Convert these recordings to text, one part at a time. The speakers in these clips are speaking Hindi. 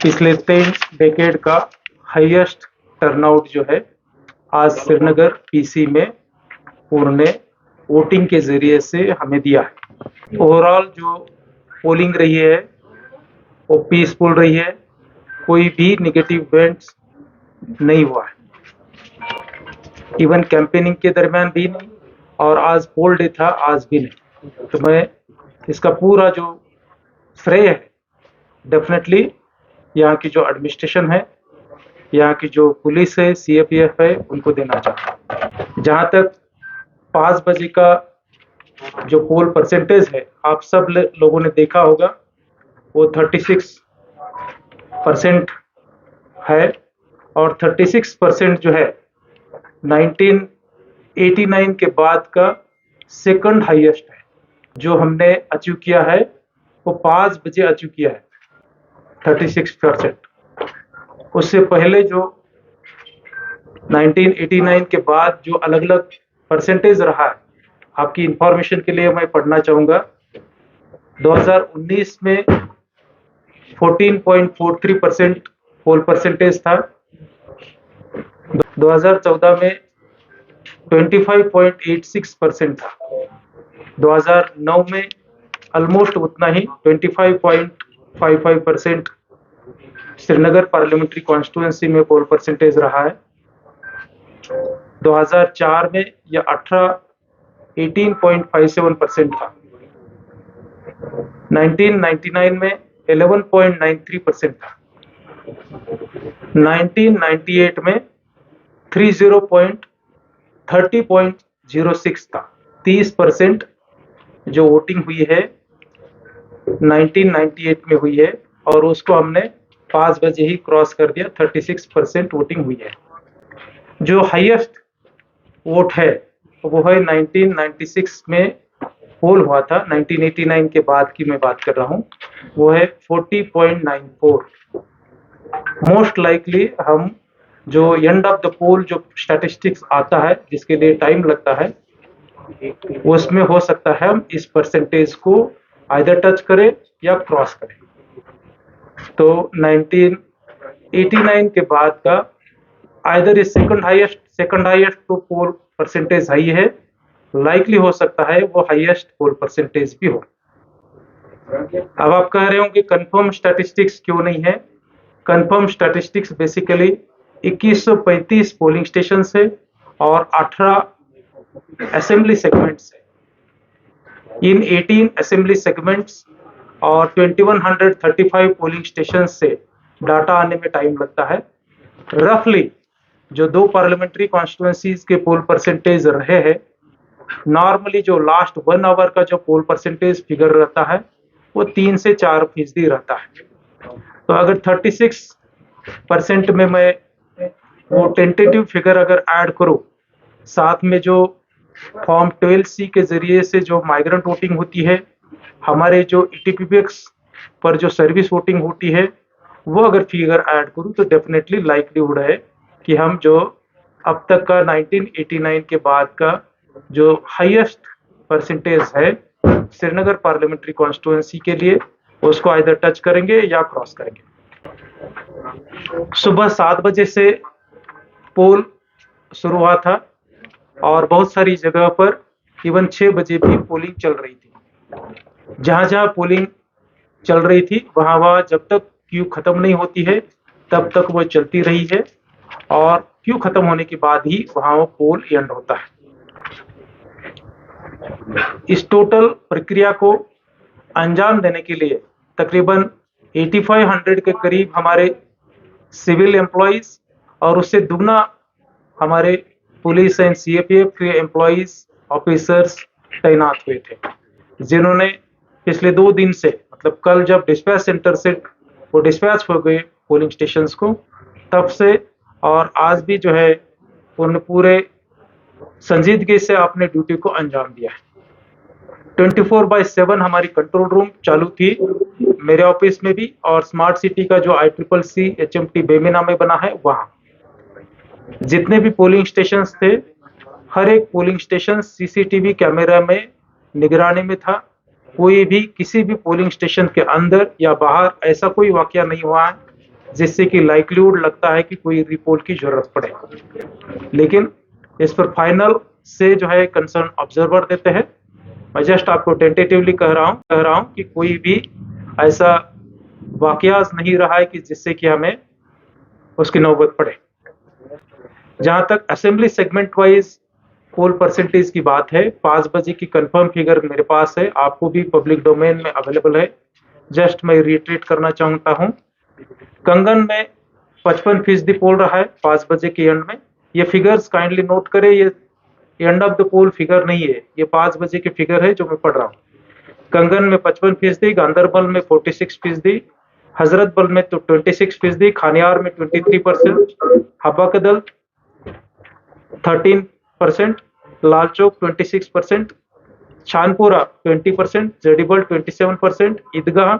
पिछले 3 डेकेड का हाईएस्ट टर्नआउट जो है आज श्रीनगर पीसी में उन्होंने वोटिंग के जरिए से हमें दिया है। ओवरऑल जो पोलिंग रही है वो पीसफुल रही है, कोई भी नेगेटिव इवेंट्स नहीं हुआ है, इवन कैंपेनिंग के दरमियान भी नहीं, और आज पोल डे था आज भी नहीं। तो मैं इसका पूरा जो श्रेय है डेफिनेटली यहाँ की जो एडमिनिस्ट्रेशन है, यहाँ की जो पुलिस है, सीएपीएफ है, उनको देना चाहता हूँ। जहाँ तक 5 बजे का जो पोल परसेंटेज है, आप सब लोगों ने देखा होगा, वो 36% है, और 36% जो है 1989 के बाद का सेकंड हाईएस्ट है। जो हमने अचीव किया है वो 5 बजे अचीव किया है 36%। उससे पहले जो 1989 के बाद जो अलग अलग परसेंटेज रहा है, आपकी इंफॉर्मेशन के लिए मैं पढ़ना चाहूँगा। 2019 में 14.43% पोल परसेंटेज था, 2014 में 25.86% था, 2009 में ऑलमोस्ट उतना ही 25.55% श्रीनगर पार्लियामेंट्री कॉन्स्टिट्यूएंसी में पोल परसेंटेज रहा है। 2004 में यह 18.57% था, 1999 में 11.93% था, 1998 में 30.06 था। 30% जो वोटिंग हुई है 1998 में हुई है, और उसको हमने 5 बजे ही क्रॉस कर दिया। 36% वोटिंग हुई है। जो हाईएस्ट वोट है वो है 1996 में पोल हुआ था, 1989 के बाद की मैं बात कर रहा हूँ, वो है 40.94। मोस्ट लाइकली हम जो एंड ऑफ द पोल जो स्टैटिस्टिक्स आता है, जिसके लिए टाइम लगता है, उसमें हो सकता है हम इस परसेंटेज को आइदर टच करें या क्रॉस करें। तो 1989 के बाद का आइदर इस सेकंड हाईएस्ट तो पोल परसेंटेज हाई है, लाइकली हो सकता है वो हाईएस्ट पोल परसेंटेज भी हो। अब आप कह रहे हो कि कंफर्म स्टैटिस्टिक्स क्यों नहीं है? Confirm statistics basically 2135 polling station है और 18 असेंबली सेगमेंट्स है। इन 18 असेंबली सेगमेंट्स और 2135 पोलिंग स्टेशन से डाटा आने में टाइम लगता है। रफली जो 2 पार्लियामेंट्री कॉन्स्टिट्यूएंसीज के पोल परसेंटेज रहे हैं, नॉर्मली जो लास्ट 1 आवर का जो पोल परसेंटेज फिगर रहता है वो 3 से 4% रहता है। तो अगर 36% में मैं वो टेंटेटिव फिगर अगर ऐड करूं, साथ में जो फॉर्म 12C के जरिए से जो माइग्रेंट वोटिंग होती है, हमारे जो ईटीपीपीएक्स पर जो सर्विस वोटिंग होती है, वो अगर फिगर ऐड करूं तो डेफिनेटली लाइक्लीहुड है कि हम जो अब तक का 1989 के बाद का जो हाईएस्ट परसेंटेज है श्रीनगर पार्लियामेंट्री कॉन्स्टिट्यूएंसी के लिए, उसको आइदर टच करेंगे या क्रॉस करेंगे। सुबह 7 बजे से पोल शुरू हुआ था और बहुत सारी जगह पर इवन 6 बजे भी पोलिंग चल रही थी। जहां पोलिंग चल रही थी वहां जब तक क्यू खत्म नहीं होती है तब तक वो चलती रही है, और क्यू खत्म होने के बाद ही वहां वो पोल एंड होता है। इस टोटल प्रक्रिया को अंजाम देने के लिए तकरीबन 8500 के करीब हमारे सिविल एम्प्लॉइज और उससे दुगना हमारे पुलिस एंड सीएपीएफ के एम्प्लॉइज ऑफिसर्स तैनात हुए थे, जिन्होंने पिछले 2 दिन से, मतलब कल जब डिस्पैच सेंटर से वो डिस्पैच हो गए पोलिंग स्टेशंस को, तब से और आज भी जो है उन्होंने पूरे संजीदगी से अपने ड्यूटी को अंजाम दिया है। 24/7 हमारी कंट्रोल रूम चालू थी, मेरे ऑफिस में भी, और स्मार्ट सिटी का जो ICCC HMT बेमिना में बना है वहां जितने भी पोलिंग स्टेशंस थे, हर एक पोलिंग स्टेशन सीसीटीवी कैमरा में निगरानी में था। कोई भी किसी भी पोलिंग स्टेशन के अंदर या बाहर ऐसा कोई वाकया नहीं हुआ है जिससे कि लाइक्लीहुड लगता है कि कोई रिपोल की जरूरत पड़े, लेकिन इस पर फाइनल से जो है कंसर्न ऑब्जर्वर देते हैं। मैं जस्ट आपको टेंटेटिवली कह रहा हूं कि कोई भी ऐसा वाकयाज नहीं रहा है कि जिससे कि हमें उसकी नौबत पड़े। जहां तक असेंबली सेगमेंट वाइज पोल परसेंटेज की बात है, 5 बजे की कंफर्म फिगर मेरे पास है, आपको भी पब्लिक डोमेन में अवेलेबल है। जस्ट मैं रिट्रीट करना चाहता हूं, कंगन में 55% पोल रहा है 5 बजे के एंड में। ये फिगर्स काइंडली नोट करें, ये end of the poll figure नहीं है, ये 5 बजे की फिगर है जो मैं पढ़ रहा हूँ। कंगन में 55%, गांधरबल में 46%, हजरतबल में तो 26%, खानियार में 23%, हब्बाकदल 13%, लालचौक 26%, छानपुरा 20%, जडीबल 27%, ईदगाह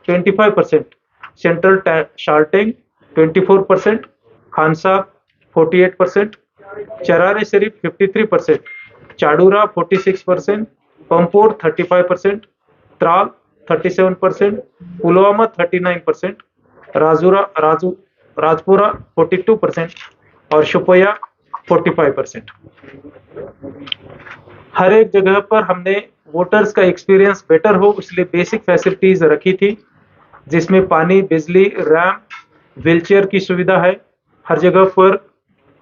25%, सेंट्रल शार्टिंग 24%, खानसा 48%, चरारे शरीफ 53%, चाडूरा 46%, पंपोर 35%, त्राल 37%, पुलवामा 39%, राजपुरा 42% और शुपया 45%। हर एक जगह पर हमने वोटर्स का एक्सपीरियंस बेटर हो इसलिए बेसिक फैसिलिटीज रखी थी, जिसमें पानी, बिजली, रैंप, व्हीलचेयर की सुविधा है। हर जगह पर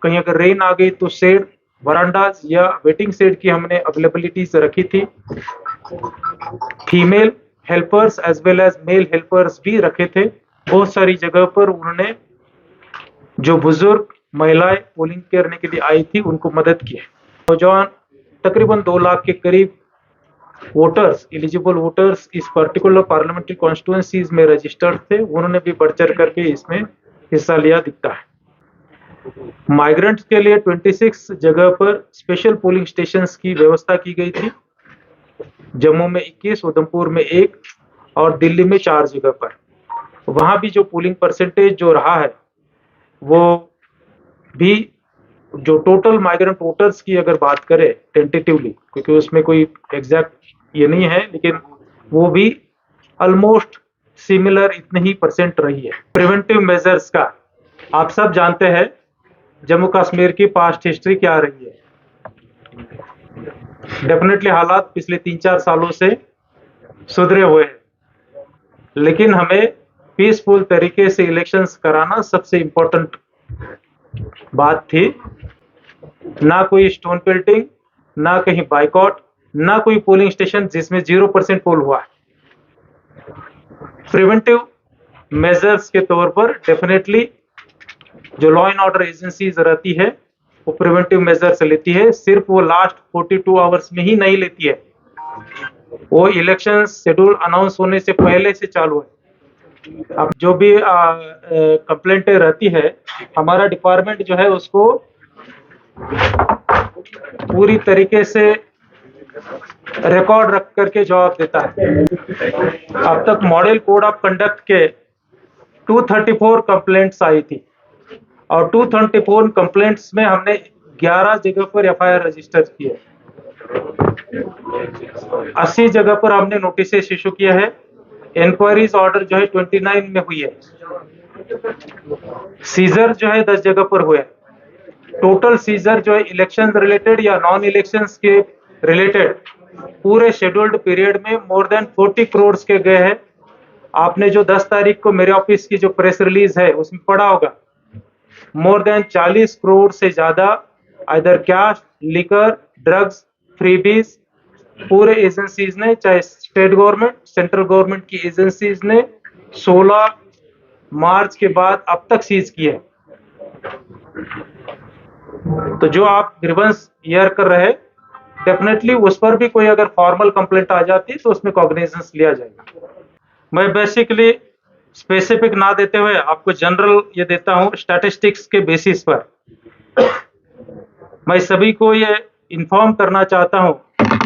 कहीं अगर रेन आ गई तो शेड, वरांडाज या वेटिंग शेड की हमने अवेलेबिलिटीज रखी थी। Female helpers as well as male helpers भी रखे थे। बहुत सारी जगह पर उन्होंने जो बुजुर्ग महिलाएं पोलिंग करने के लिए आई थी उनको मदद की है। नौजवान तकरीबन 2 लाख के करीब वोटर्स, एलिजिबल वोटर्स इस पर्टिकुलर पार्लियामेंट्री कॉन्स्टिट्यूएंसीज में रजिस्टर्ड थे, उन्होंने भी बढ़ चढ़ करके इसमें हिस्सा लिया दिखता है। माइग्रेंट्स के लिए 26 जगह पर स्पेशल पोलिंग स्टेशंस की व्यवस्था की गई थी। जम्मू में 21, उधमपुर में 1 और दिल्ली में 4 जगह पर। वहां भी जो पोलिंग परसेंटेज जो रहा है वो भी जो टोटल माइग्रेंट वोटर्स की अगर बात करें टेंटेटिवली, क्योंकि उसमें कोई एग्जैक्ट ये नहीं है, लेकिन वो भी ऑलमोस्ट सिमिलर इतने ही परसेंट रही है। प्रिवेंटिव मेजर्स का आप सब जानते हैं जम्मू कश्मीर की पास्ट हिस्ट्री क्या रही है। डेफिनेटली हालात पिछले 3-4 सालों से सुधरे हुए हैं, लेकिन हमें पीसफुल तरीके से इलेक्शंस कराना सबसे इम्पोर्टेंट बात थी। ना कोई स्टोन पेल्टिंग, ना कहीं बाइकआउट, ना कोई पोलिंग स्टेशन जिसमें 0% पोल हुआ है। प्रिवेंटिव मेजर्स के तौर पर डेफिनेटली जो लॉ एंड ऑर्डर एजेंसीज रहती है वो प्रिवेंटिव मेजर्स लेती है, सिर्फ वो लास्ट 42 आवर्स में ही नहीं लेती है, वो इलेक्शन शेड्यूल अनाउंस होने से पहले से चालू है। अब जो भी कंप्लेंटें रहती है, हमारा डिपार्टमेंट जो है उसको पूरी तरीके से रिकॉर्ड रख करके जवाब देता है। अब तक मॉडल कोड ऑफ कंडक्ट के 234 कंप्लेंट्स आई थी और 234 कंप्लेंट्स में हमने 11 जगह पर एफआईआर रजिस्टर किए, 80 जगह पर हमने नोटिस इशू किया है। इंक्वायरीज ऑर्डर जो है 29 में हुई है। सीजर जो है 10 जगह पर हुए। टोटल सीजर जो है इलेक्शन रिलेटेड या नॉन इलेक्शंस के रिलेटेड पूरे शेड्यूल्ड पीरियड में मोर देन 40 करोड़ के गए हैं। आपने जो 10 तारीख को मेरे ऑफिस की जो प्रेस रिलीज है उसमें पढ़ा होगा, मोर देन 40 करोड़ से ज्यादा either cash, liquor, drugs, freebies पूरे एजेंसीज ने, चाहे स्टेट गवर्नमेंट, सेंट्रल गवर्नमेंट की एजेंसीज ने 16 मार्च के बाद अब तक सीज किए। तो जो आप ग्रीवेंस ईयर कर रहे हैं, डेफिनेटली उस पर भी कोई अगर फॉर्मल कंप्लेंट आ जाती तो उसमें कॉग्निजेंस लिया जाएगा। मैं बेसिकली स्पेसिफिक ना देते हुए आपको जनरल ये देता हूं स्टैटिस्टिक्स के बेसिस पर। मैं सभी को ये इन्फॉर्म करना चाहता हूं,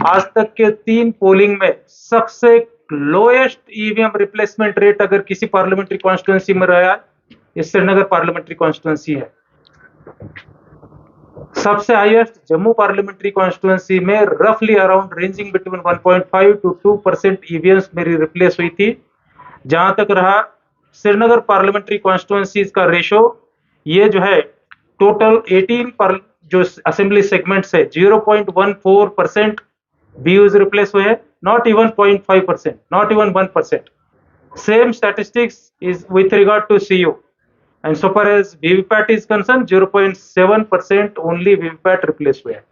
आज तक के 3 पोलिंग में सबसे लोएस्ट ईवीएम रिप्लेसमेंट रेट अगर किसी पार्लियामेंट्री कॉन्स्टिट्यूंसी में रहा है, ये श्रीनगर पार्लियामेंट्री कॉन्स्टिट्यूंसी है। सबसे हाईएस्ट जम्मू पार्लियामेंट्री कॉन्स्टिट्यूंसी में रफली around ranging between 1.5 to 2% EVMs मेरी रिप्लेस हुई थी। जहां तक रहा श्रीनगर पार्लियामेंट्री कॉन्स्टिट्यूंसीज का रेशो, ये जो है टोटल 18 पर जो असेंबली सेगमेंट्स है 0.14% व्यूज रिप्लेस हुए हैं, not even 0.5%, not even 1%. Same statistics is with regard to CU, and so far as VVPAT is concerned 0.7% only VVPAT replace हुए हैं.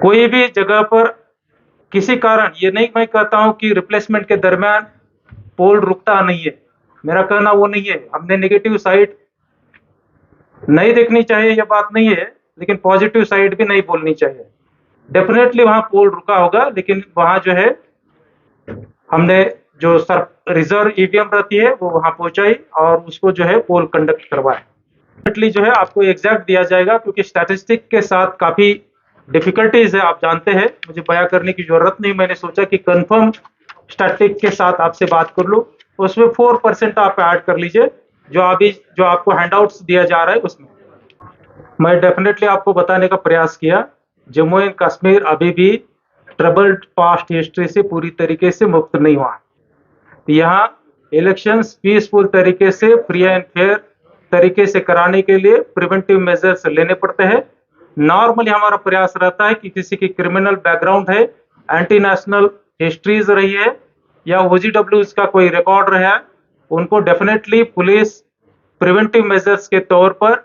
कोई भी जगह पर किसी कारण, ये नहीं मैं कहता हूं कि रिप्लेसमेंट के दरमियान पोल रुकता नहीं है, मेरा कहना वो नहीं है. हमने नेगेटिव साइड नहीं देखनी चाहिए, ये बात नहीं है, लेकिन पॉजिटिव साइड भी नहीं बोलनी चाहिए. डेफिनेटली वहां पोल रुका होगा, लेकिन वहां जो है हमने जो रिजर्व ईवीएम रहती है वो वहां पहुंचाई और उसको जो है पोल कंडक्ट करवाए. डेफिनेटली जो है आपको एग्जैक्ट दिया जाएगा, क्योंकि स्टैटिस्टिक के साथ काफी डिफिकल्टीज है, आप जानते हैं, मुझे बयां करने की जरूरत नहीं. मैंने सोचा कि कंफर्म स्टैटिस्टिक के साथ आपसे बात कर लूं. उसमें 4% आप ऐड कर लीजिए, जो आपको हैंडआउट्स दिया जा रहा है उसमें. मैं डेफिनेटली आपको बताने का प्रयास किया, जम्मू एंड कश्मीर अभी भी ट्रबल्ड पास्ट हिस्ट्री से पूरी तरीके से मुक्त नहीं हुआ. यहाँ इलेक्शंस पीसफुल तरीके से, फ्री एंड फेयर तरीके से कराने के लिए प्रिवेंटिव मेजर्स लेने पड़ते हैं. नॉर्मली हमारा प्रयास रहता है कि किसी की क्रिमिनल बैकग्राउंड है, एंटी नेशनल हिस्ट्रीज रही है, या OGWs का कोई रिकॉर्ड रहा है, उनको डेफिनेटली पुलिस प्रिवेंटिव मेजर्स के तौर पर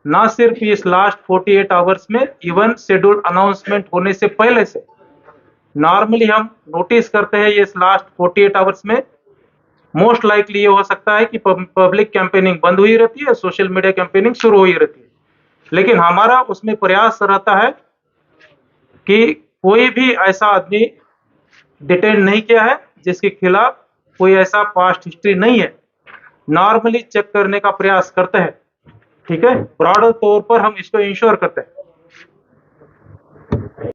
ना सिर्फ इस लास्ट 48 आवर्स में, इवन शेड्यूल अनाउंसमेंट होने से पहले से नॉर्मली हम नोटिस करते हैं ये इस लास्ट 48 आवर्स में मोस्ट लाइकली ये हो सकता है कि पब्लिक कैंपेनिंग बंद हुई रहती है, सोशल मीडिया कैंपेनिंग शुरू हुई रहती है. लेकिन हमारा उसमें प्रयास रहता है कि कोई भी ऐसा आदमी डिटेन नहीं किया है जिसके खिलाफ कोई ऐसा पास्ट हिस्ट्री नहीं है. नॉर्मली चेक करने का प्रयास करते हैं, ठीक है, ब्रॉडर तौर पर हम इसको इंश्योर करते हैं.